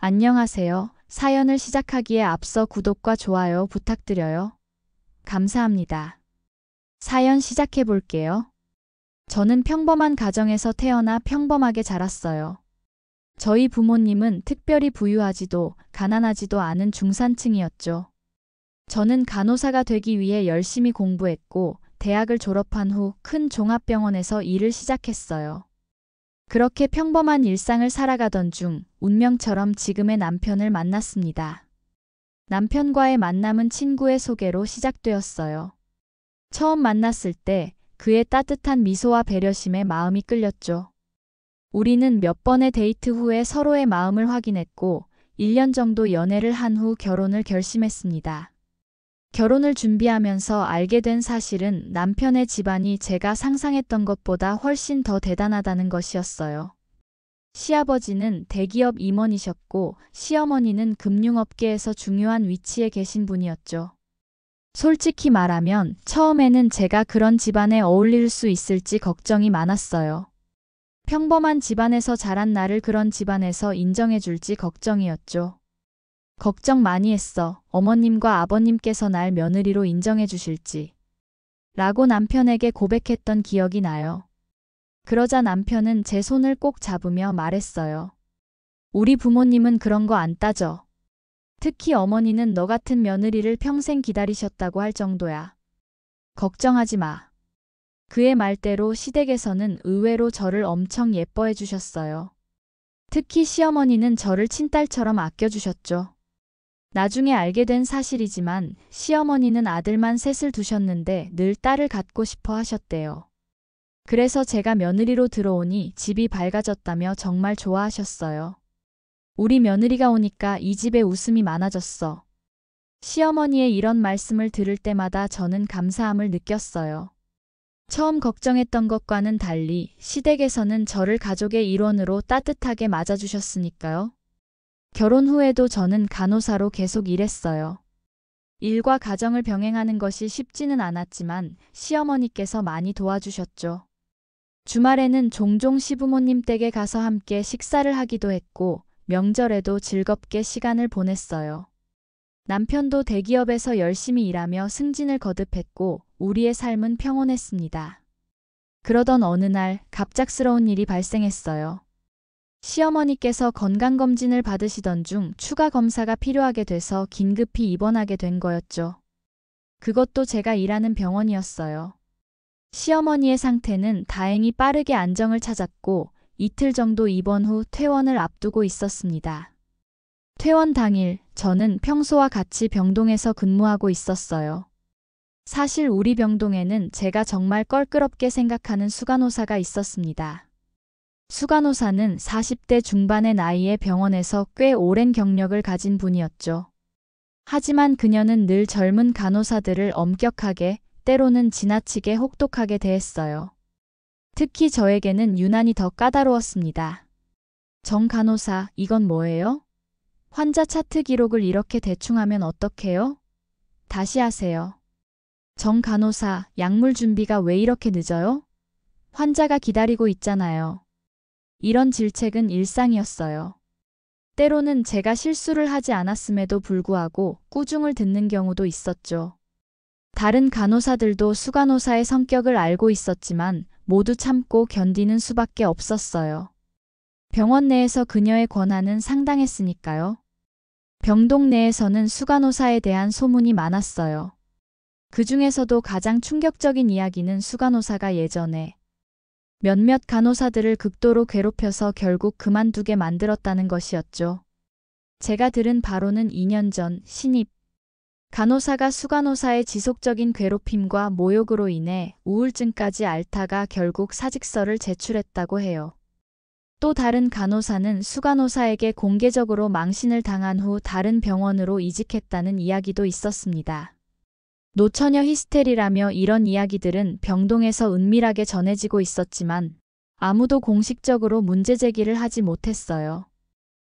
안녕하세요. 사연을 시작하기에 앞서 구독과 좋아요 부탁드려요. 감사합니다. 사연 시작해 볼게요. 저는 평범한 가정에서 태어나 평범하게 자랐어요. 저희 부모님은 특별히 부유하지도 가난하지도 않은 중산층이었죠. 저는 간호사가 되기 위해 열심히 공부했고, 대학을 졸업한 후 큰 종합병원에서 일을 시작했어요. 그렇게 평범한 일상을 살아가던 중 운명처럼 지금의 남편을 만났습니다. 남편과의 만남은 친구의 소개로 시작되었어요. 처음 만났을 때 그의 따뜻한 미소와 배려심에 마음이 끌렸죠. 우리는 몇 번의 데이트 후에 서로의 마음을 확인했고 1년 정도 연애를 한 후 결혼을 결심했습니다. 결혼을 준비하면서 알게 된 사실은 남편의 집안이 제가 상상했던 것보다 훨씬 더 대단하다는 것이었어요. 시아버지는 대기업 임원이셨고 시어머니는 금융업계에서 중요한 위치에 계신 분이었죠. 솔직히 말하면 처음에는 제가 그런 집안에 어울릴 수 있을지 걱정이 많았어요. 평범한 집안에서 자란 나를 그런 집안에서 인정해줄지 걱정이었죠. 걱정 많이 했어. 어머님과 아버님께서 날 며느리로 인정해 주실지. 라고 남편에게 고백했던 기억이 나요. 그러자 남편은 제 손을 꼭 잡으며 말했어요. 우리 부모님은 그런 거 안 따져. 특히 어머니는 너 같은 며느리를 평생 기다리셨다고 할 정도야. 걱정하지 마. 그의 말대로 시댁에서는 의외로 저를 엄청 예뻐해 주셨어요. 특히 시어머니는 저를 친딸처럼 아껴주셨죠. 나중에 알게 된 사실이지만 시어머니는 아들만 셋을 두셨는데 늘 딸을 갖고 싶어 하셨대요. 그래서 제가 며느리로 들어오니 집이 밝아졌다며 정말 좋아하셨어요. 우리 며느리가 오니까 이 집에 웃음이 많아졌어. 시어머니의 이런 말씀을 들을 때마다 저는 감사함을 느꼈어요. 처음 걱정했던 것과는 달리 시댁에서는 저를 가족의 일원으로 따뜻하게 맞아주셨으니까요. 결혼 후에도 저는 간호사로 계속 일했어요. 일과 가정을 병행하는 것이 쉽지는 않았지만 시어머니께서 많이 도와주셨죠. 주말에는 종종 시부모님 댁에 가서 함께 식사를 하기도 했고 명절에도 즐겁게 시간을 보냈어요. 남편도 대기업에서 열심히 일하며 승진을 거듭했고 우리의 삶은 평온했습니다. 그러던 어느 날 갑작스러운 일이 발생했어요. 시어머니께서 건강검진을 받으시던 중 추가 검사가 필요하게 돼서 긴급히 입원하게 된 거였죠. 그것도 제가 일하는 병원이었어요. 시어머니의 상태는 다행히 빠르게 안정을 찾았고 이틀 정도 입원 후 퇴원을 앞두고 있었습니다. 퇴원 당일 저는 평소와 같이 병동에서 근무하고 있었어요. 사실 우리 병동에는 제가 정말 껄끄럽게 생각하는 수간호사가 있었습니다. 수간호사는 40대 중반의 나이에 병원에서 꽤 오랜 경력을 가진 분이었죠. 하지만 그녀는 늘 젊은 간호사들을 엄격하게, 때로는 지나치게 혹독하게 대했어요. 특히 저에게는 유난히 더 까다로웠습니다. 정 간호사, 이건 뭐예요? 환자 차트 기록을 이렇게 대충 하면 어떡해요? 다시 하세요. 정 간호사, 약물 준비가 왜 이렇게 늦어요? 환자가 기다리고 있잖아요. 이런 질책은 일상이었어요. 때로는 제가 실수를 하지 않았음에도 불구하고 꾸중을 듣는 경우도 있었죠. 다른 간호사들도 수간호사의 성격을 알고 있었지만 모두 참고 견디는 수밖에 없었어요. 병원 내에서 그녀의 권한은 상당했으니까요. 병동 내에서는 수간호사에 대한 소문이 많았어요. 그 중에서도 가장 충격적인 이야기는 수간호사가 예전에 몇몇 간호사들을 극도로 괴롭혀서 결국 그만두게 만들었다는 것이었죠. 제가 들은 바로는 2년 전 신입 간호사가 수간호사의 지속적인 괴롭힘과 모욕으로 인해 우울증까지 앓다가 결국 사직서를 제출했다고 해요. 또 다른 간호사는 수간호사에게 공개적으로 망신을 당한 후 다른 병원으로 이직했다는 이야기도 있었습니다. 노처녀 히스테리라며 이런 이야기들은 병동에서 은밀하게 전해지고 있었지만 아무도 공식적으로 문제 제기를 하지 못했어요.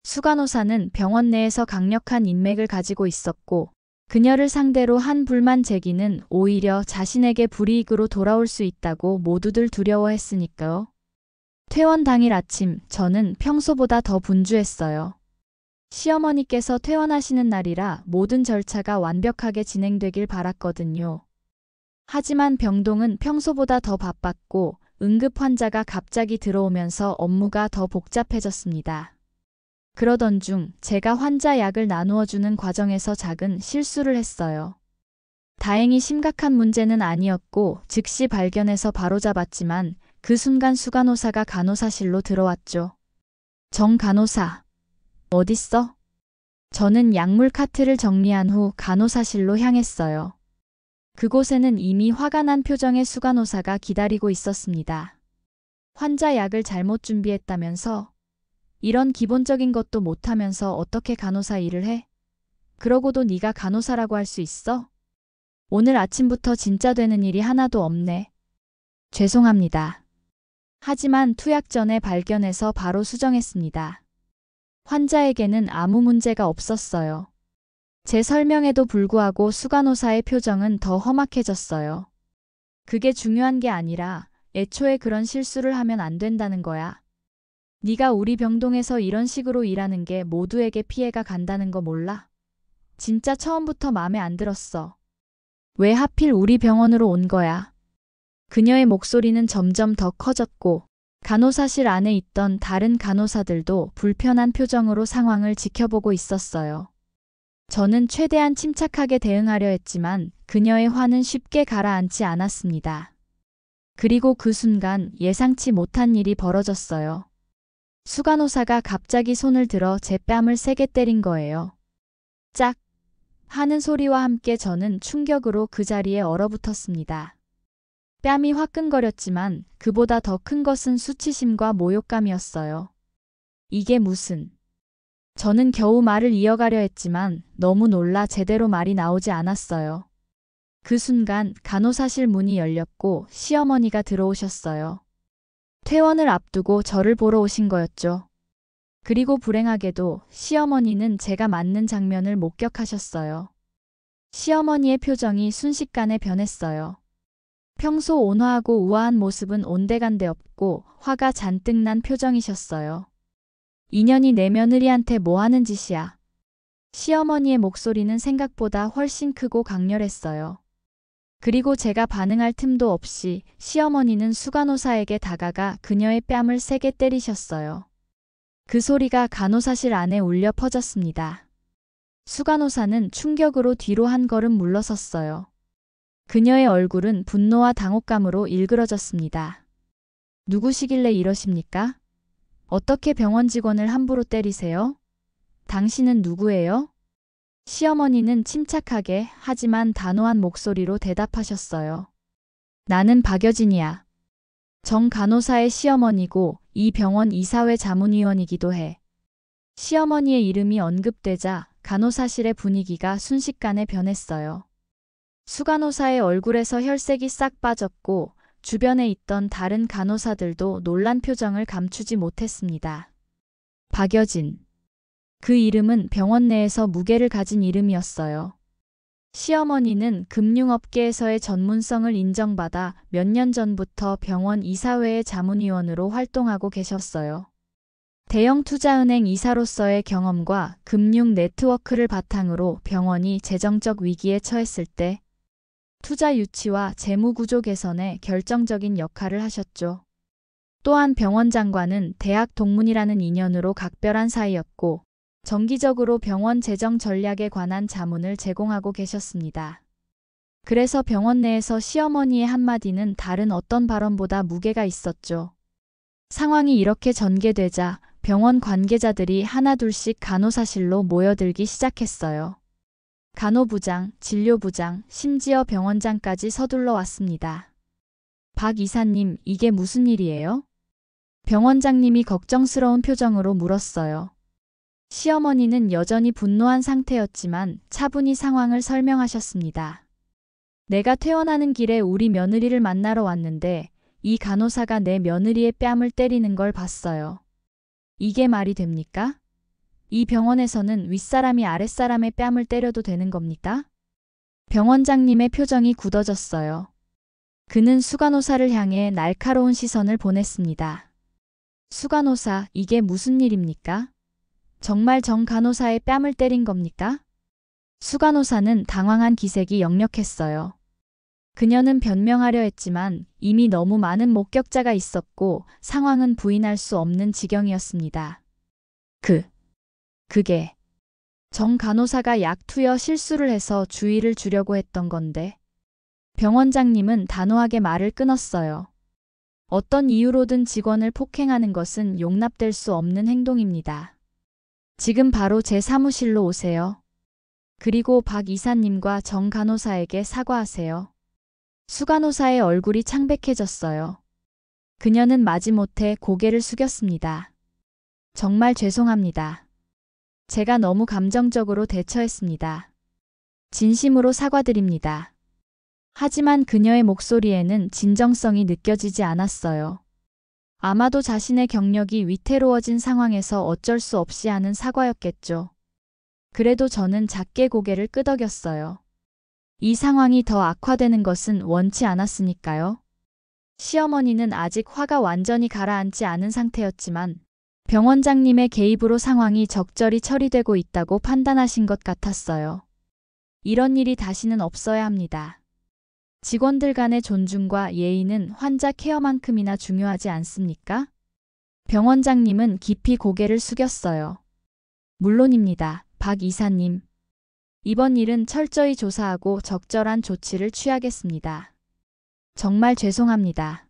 수간호사는 병원 내에서 강력한 인맥을 가지고 있었고 그녀를 상대로 한 불만 제기는 오히려 자신에게 불이익으로 돌아올 수 있다고 모두들 두려워했으니까요. 퇴원 당일 아침 저는 평소보다 더 분주했어요. 시어머니께서 퇴원하시는 날이라 모든 절차가 완벽하게 진행되길 바랐거든요. 하지만 병동은 평소보다 더 바빴고 응급 환자가 갑자기 들어오면서 업무가 더 복잡해졌습니다. 그러던 중 제가 환자 약을 나누어주는 과정에서 작은 실수를 했어요. 다행히 심각한 문제는 아니었고 즉시 발견해서 바로잡았지만 그 순간 수간호사가 간호사실로 들어왔죠. 정 간호사, 어딨어? 저는 약물 카트를 정리한 후 간호사실로 향했어요. 그곳에는 이미 화가 난 표정의 수간호사가 기다리고 있었습니다. 환자 약을 잘못 준비했다면서? 이런 기본적인 것도 못하면서 어떻게 간호사 일을 해? 그러고도 네가 간호사라고 할 수 있어? 오늘 아침부터 진짜 되는 일이 하나도 없네. 죄송합니다. 하지만 투약 전에 발견해서 바로 수정했습니다. 환자에게는 아무 문제가 없었어요. 제 설명에도 불구하고 수간호사의 표정은 더 험악해졌어요. 그게 중요한 게 아니라 애초에 그런 실수를 하면 안 된다는 거야. 네가 우리 병동에서 이런 식으로 일하는 게 모두에게 피해가 간다는 거 몰라? 진짜 처음부터 마음에 안 들었어. 왜 하필 우리 병원으로 온 거야? 그녀의 목소리는 점점 더 커졌고 간호사실 안에 있던 다른 간호사들도 불편한 표정으로 상황을 지켜보고 있었어요. 저는 최대한 침착하게 대응하려 했지만 그녀의 화는 쉽게 가라앉지 않았습니다. 그리고 그 순간 예상치 못한 일이 벌어졌어요. 수간호사가 갑자기 손을 들어 제 뺨을 세게 때린 거예요. 짝! 하는 소리와 함께 저는 충격으로 그 자리에 얼어붙었습니다. 뺨이 화끈거렸지만 그보다 더 큰 것은 수치심과 모욕감이었어요. 이게 무슨... 저는 겨우 말을 이어가려 했지만 너무 놀라 제대로 말이 나오지 않았어요. 그 순간 간호사실 문이 열렸고 시어머니가 들어오셨어요. 퇴원을 앞두고 저를 보러 오신 거였죠. 그리고 불행하게도 시어머니는 제가 맞는 장면을 목격하셨어요. 시어머니의 표정이 순식간에 변했어요. 평소 온화하고 우아한 모습은 온데간데 없고 화가 잔뜩 난 표정이셨어요. 인연이 내 며느리한테 뭐 하는 짓이야. 시어머니의 목소리는 생각보다 훨씬 크고 강렬했어요. 그리고 제가 반응할 틈도 없이 시어머니는 수간호사에게 다가가 그녀의 뺨을 세게 때리셨어요. 그 소리가 간호사실 안에 울려 퍼졌습니다. 수간호사는 충격으로 뒤로 한 걸음 물러섰어요. 그녀의 얼굴은 분노와 당혹감으로 일그러졌습니다. 누구시길래 이러십니까? 어떻게 병원 직원을 함부로 때리세요? 당신은 누구예요? 시어머니는 침착하게 하지만 단호한 목소리로 대답하셨어요. 나는 박여진이야. 정 간호사의 시어머니고 이 병원 이사회 자문위원이기도 해. 시어머니의 이름이 언급되자 간호사실의 분위기가 순식간에 변했어요. 수간호사의 얼굴에서 혈색이 싹 빠졌고 주변에 있던 다른 간호사들도 놀란 표정을 감추지 못했습니다. 박여진. 그 이름은 병원 내에서 무게를 가진 이름이었어요. 시어머니는 금융업계에서의 전문성을 인정받아 몇 년 전부터 병원 이사회의 자문위원으로 활동하고 계셨어요. 대형 투자은행 이사로서의 경험과 금융 네트워크를 바탕으로 병원이 재정적 위기에 처했을 때 투자 유치와 재무 구조 개선에 결정적인 역할을 하셨죠. 또한 병원 장관은 대학 동문이라는 인연으로 각별한 사이였고 정기적으로 병원 재정 전략에 관한 자문을 제공하고 계셨습니다. 그래서 병원 내에서 시어머니의 한마디는 다른 어떤 발언보다 무게가 있었죠. 상황이 이렇게 전개되자 병원 관계자들이 하나둘씩 간호사실로 모여들기 시작했어요. 간호부장, 진료부장, 심지어 병원장까지 서둘러 왔습니다. 박 이사님, 이게 무슨 일이에요? 병원장님이 걱정스러운 표정으로 물었어요. 시어머니는 여전히 분노한 상태였지만 차분히 상황을 설명하셨습니다. 내가 퇴원하는 길에 우리 며느리를 만나러 왔는데 이 간호사가 내 며느리의 뺨을 때리는 걸 봤어요. 이게 말이 됩니까? 이 병원에서는 윗사람이 아랫사람의 뺨을 때려도 되는 겁니까? 병원장님의 표정이 굳어졌어요. 그는 수간호사를 향해 날카로운 시선을 보냈습니다. 수간호사, 이게 무슨 일입니까? 정말 정 간호사의 뺨을 때린 겁니까? 수 간호사는 당황한 기색이 역력했어요. 그녀는 변명하려 했지만 이미 너무 많은 목격자가 있었고 상황은 부인할 수 없는 지경이었습니다. 그게 정 간호사가 약 투여 실수를 해서 주의를 주려고 했던 건데. 병원장님은 단호하게 말을 끊었어요. 어떤 이유로든 직원을 폭행하는 것은 용납될 수 없는 행동입니다. 지금 바로 제 사무실로 오세요. 그리고 박 이사님과 정 간호사에게 사과하세요. 수 간호사의 얼굴이 창백해졌어요. 그녀는 마지못해 고개를 숙였습니다. 정말 죄송합니다. 제가 너무 감정적으로 대처했습니다. 진심으로 사과드립니다. 하지만 그녀의 목소리에는 진정성이 느껴지지 않았어요. 아마도 자신의 경력이 위태로워진 상황에서 어쩔 수 없이 하는 사과였겠죠. 그래도 저는 작게 고개를 끄덕였어요. 이 상황이 더 악화되는 것은 원치 않았으니까요. 시어머니는 아직 화가 완전히 가라앉지 않은 상태였지만 병원장님의 개입으로 상황이 적절히 처리되고 있다고 판단하신 것 같았어요. 이런 일이 다시는 없어야 합니다. 직원들 간의 존중과 예의는 환자 케어만큼이나 중요하지 않습니까? 병원장님은 깊이 고개를 숙였어요. 물론입니다, 박 이사님. 이번 일은 철저히 조사하고 적절한 조치를 취하겠습니다. 정말 죄송합니다.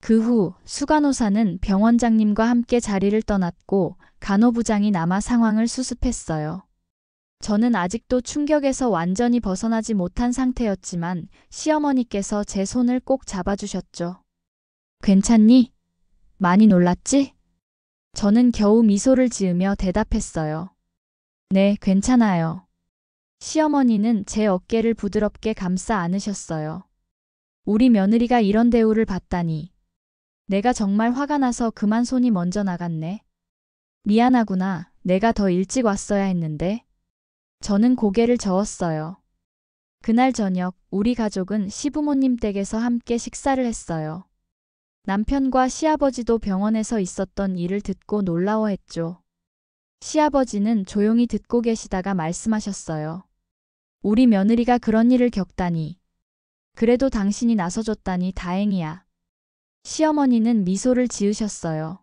그 후 수 간호사는 병원장님과 함께 자리를 떠났고 간호부장이 남아 상황을 수습했어요. 저는 아직도 충격에서 완전히 벗어나지 못한 상태였지만 시어머니께서 제 손을 꼭 잡아주셨죠. 괜찮니? 많이 놀랐지? 저는 겨우 미소를 지으며 대답했어요. 네, 괜찮아요. 시어머니는 제 어깨를 부드럽게 감싸 안으셨어요. 우리 며느리가 이런 대우를 받다니. 내가 정말 화가 나서 그만 손이 먼저 나갔네. 미안하구나. 내가 더 일찍 왔어야 했는데. 저는 고개를 저었어요. 그날 저녁 우리 가족은 시부모님 댁에서 함께 식사를 했어요. 남편과 시아버지도 병원에서 있었던 일을 듣고 놀라워했죠. 시아버지는 조용히 듣고 계시다가 말씀하셨어요. 우리 며느리가 그런 일을 겪다니. 그래도 당신이 나서줬다니 다행이야. 시어머니는 미소를 지으셨어요.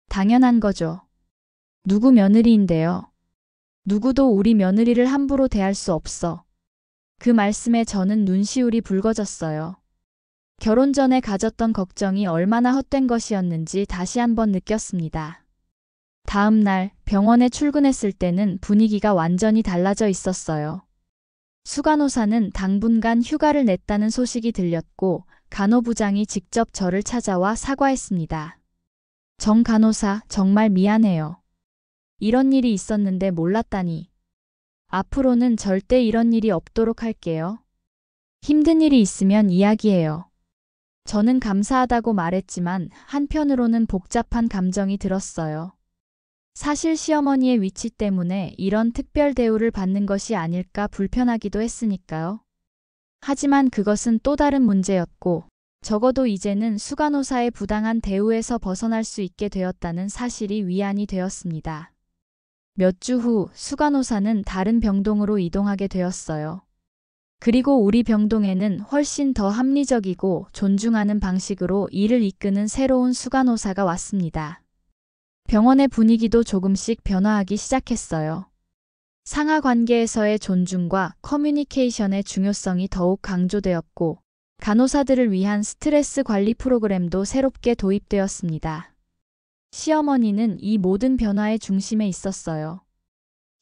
당연한 거죠. 누구 며느리인데요. 누구도 우리 며느리를 함부로 대할 수 없어. 그 말씀에 저는 눈시울이 붉어졌어요. 결혼 전에 가졌던 걱정이 얼마나 헛된 것이었는지 다시 한번 느꼈습니다. 다음 날 병원에 출근했을 때는 분위기가 완전히 달라져 있었어요. 수 간호사는 당분간 휴가를 냈다는 소식이 들렸고 간호부장이 직접 저를 찾아와 사과했습니다. 정 간호사, 정말 미안해요. 이런 일이 있었는데 몰랐다니. 앞으로는 절대 이런 일이 없도록 할게요. 힘든 일이 있으면 이야기해요. 저는 감사하다고 말했지만 한편으로는 복잡한 감정이 들었어요. 사실 시어머니의 위치 때문에 이런 특별 대우를 받는 것이 아닐까 불편하기도 했으니까요. 하지만 그것은 또 다른 문제였고 적어도 이제는 수 간호사의 부당한 대우에서 벗어날 수 있게 되었다는 사실이 위안이 되었습니다. 몇 주 후 수 간호사는 다른 병동으로 이동하게 되었어요. 그리고 우리 병동에는 훨씬 더 합리적이고 존중하는 방식으로 일을 이끄는 새로운 수 간호사가 왔습니다. 병원의 분위기도 조금씩 변화하기 시작했어요. 상하 관계에서의 존중과 커뮤니케이션의 중요성이 더욱 강조되었고 간호사들을 위한 스트레스 관리 프로그램도 새롭게 도입되었습니다. 시어머니는 이 모든 변화의 중심에 있었어요.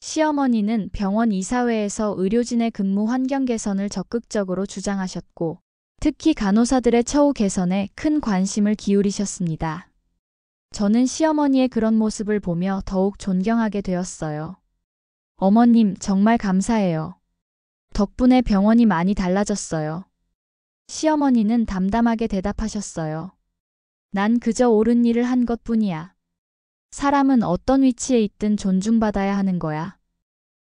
시어머니는 병원 이사회에서 의료진의 근무 환경 개선을 적극적으로 주장하셨고 특히 간호사들의 처우 개선에 큰 관심을 기울이셨습니다. 저는 시어머니의 그런 모습을 보며 더욱 존경하게 되었어요. 어머님, 정말 감사해요. 덕분에 병원이 많이 달라졌어요. 시어머니는 담담하게 대답하셨어요. 난 그저 옳은 일을 한 것뿐이야. 사람은 어떤 위치에 있든 존중받아야 하는 거야.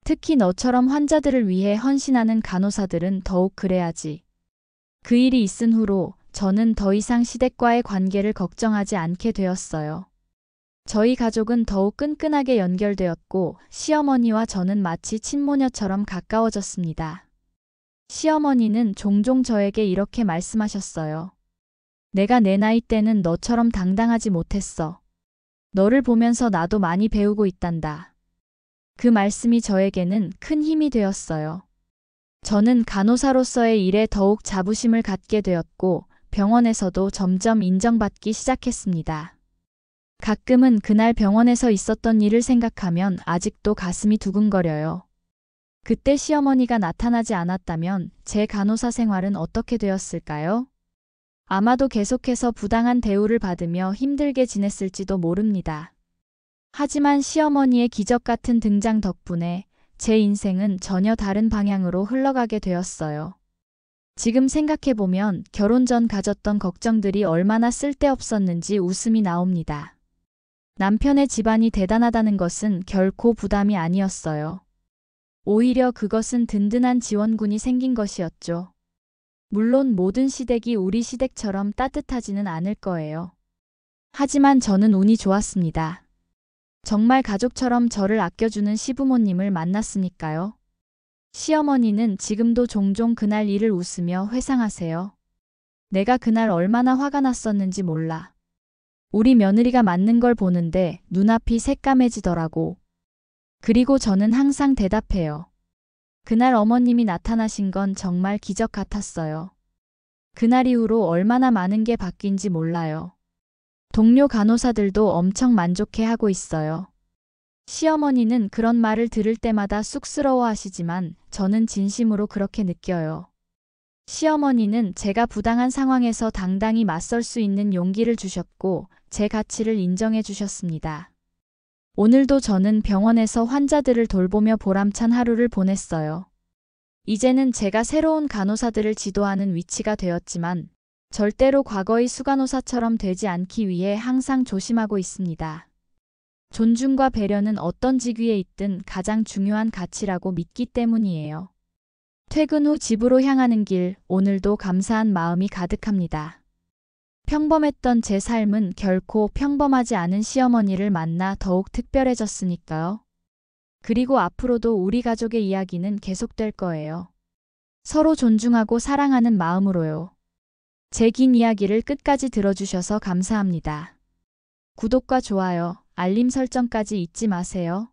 특히 너처럼 환자들을 위해 헌신하는 간호사들은 더욱 그래야지. 그 일이 있은 후로 저는 더 이상 시댁과의 관계를 걱정하지 않게 되었어요. 저희 가족은 더욱 끈끈하게 연결되었고 시어머니와 저는 마치 친모녀처럼 가까워졌습니다. 시어머니는 종종 저에게 이렇게 말씀하셨어요. 내가 내 나이 때는 너처럼 당당하지 못했어. 너를 보면서 나도 많이 배우고 있단다. 그 말씀이 저에게는 큰 힘이 되었어요. 저는 간호사로서의 일에 더욱 자부심을 갖게 되었고 병원에서도 점점 인정받기 시작했습니다. 가끔은 그날 병원에서 있었던 일을 생각하면 아직도 가슴이 두근거려요. 그때 시어머니가 나타나지 않았다면 제 간호사 생활은 어떻게 되었을까요? 아마도 계속해서 부당한 대우를 받으며 힘들게 지냈을지도 모릅니다. 하지만 시어머니의 기적 같은 등장 덕분에 제 인생은 전혀 다른 방향으로 흘러가게 되었어요. 지금 생각해보면 결혼 전 가졌던 걱정들이 얼마나 쓸데없었는지 웃음이 나옵니다. 남편의 집안이 대단하다는 것은 결코 부담이 아니었어요. 오히려 그것은 든든한 지원군이 생긴 것이었죠. 물론 모든 시댁이 우리 시댁처럼 따뜻하지는 않을 거예요. 하지만 저는 운이 좋았습니다. 정말 가족처럼 저를 아껴주는 시부모님을 만났으니까요. 시어머니는 지금도 종종 그날 일을 웃으며 회상하세요. 내가 그날 얼마나 화가 났었는지 몰라. 우리 며느리가 맞는 걸 보는데 눈앞이 새까매지더라고. 그리고 저는 항상 대답해요. 그날 어머님이 나타나신 건 정말 기적 같았어요. 그날 이후로 얼마나 많은 게 바뀐지 몰라요. 동료 간호사들도 엄청 만족해 하고 있어요. 시어머니는 그런 말을 들을 때마다 쑥스러워 하시지만 저는 진심으로 그렇게 느껴요. 시어머니는 제가 부당한 상황에서 당당히 맞설 수 있는 용기를 주셨고 제 가치를 인정해 주셨습니다. 오늘도 저는 병원에서 환자들을 돌보며 보람찬 하루를 보냈어요. 이제는 제가 새로운 간호사들을 지도하는 위치가 되었지만 절대로 과거의 수간호사처럼 되지 않기 위해 항상 조심하고 있습니다. 존중과 배려는 어떤 직위에 있든 가장 중요한 가치라고 믿기 때문이에요. 퇴근 후 집으로 향하는 길, 오늘도 감사한 마음이 가득합니다. 평범했던 제 삶은 결코 평범하지 않은 시어머니를 만나 더욱 특별해졌으니까요. 그리고 앞으로도 우리 가족의 이야기는 계속될 거예요. 서로 존중하고 사랑하는 마음으로요. 제 긴 이야기를 끝까지 들어주셔서 감사합니다. 구독과 좋아요, 알림 설정까지 잊지 마세요.